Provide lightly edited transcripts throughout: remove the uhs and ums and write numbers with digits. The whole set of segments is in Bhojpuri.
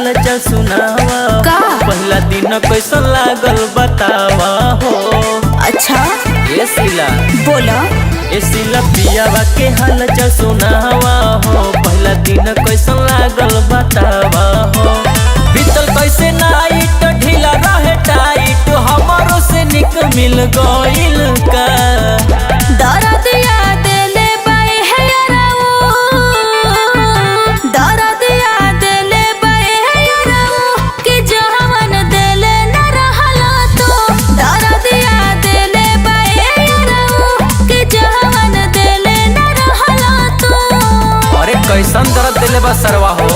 हाल चाल सुनावा का? पहला दिन कैसा लागल बतावा हो। अच्छा ये सिला बोला। ये सिला पियावा के हाल चाल सुनावा हो, पहला दिन कैसा लागल बतावा हो। बीतल कैसे नाइट ढीला रहे टाइट, हमारो से निक मिल गइल का। दर्द याद ले बाई है याराऊ, दर्द याद ले बाई है याराऊ, कि जवन दिल न रहला तो। दर्द याद ले बाई है याराऊ, कि जवन दिल न रहला तो। अरे कैसन दर्द दिले बा सरवा हो।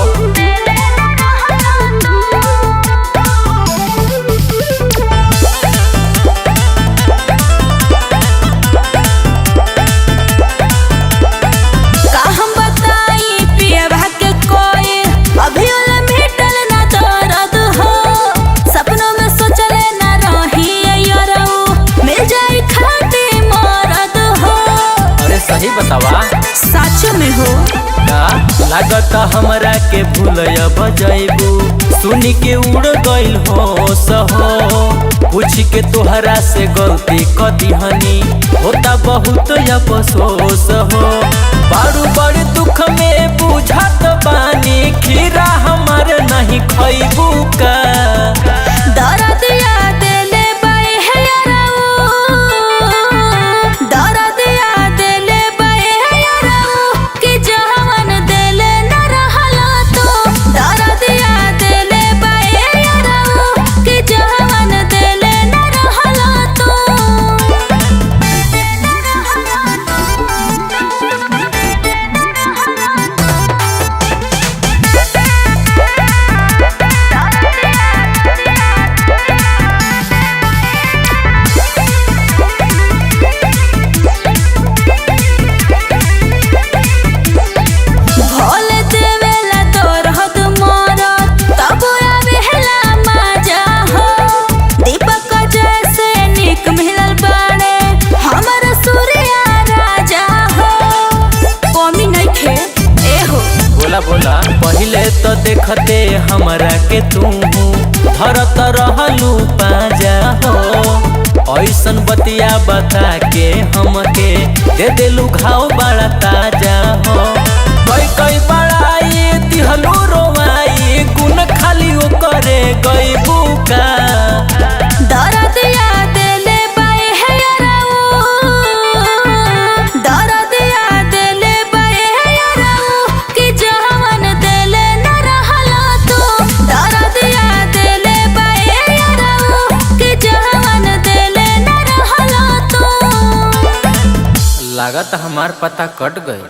सही बतावा सच में हो का लागत हमरा के भूलया बजाइबू, सुन के उड़ गइल हो सहो। पूछ के तोहरा से गलती कदी हनी, होता बहुत अफसोस हो। बारू बड़ दुख में बुझत बानी, खीरा हमार नहीं खइबू का। दर्द याद ले बाई है याराऊ, दर्द याद ले बाई है याराऊ, कि जवन दिल न रहला तो। दर्द याद ले बाई है याराऊ, कि जवन दिल न रहला तो। बोला पहले तो देखते हमरा के तू धरत रहलू पाजा हो। ऐसन बतिया बता के हमके दे देलू घाव बड़ा ताजा हो। कई कई बड़ाई दिहलू रोवाई, गुन खाली करे गईबू का। दर्द याद ले बाई है याराऊ, दर्द याद ले बाई है याराऊ, कि जवन दिल न रहला तो। दर्द याद ले बाई है याराऊ, कि जवन दिल न रहला तो। लागत हमार पता कट गई।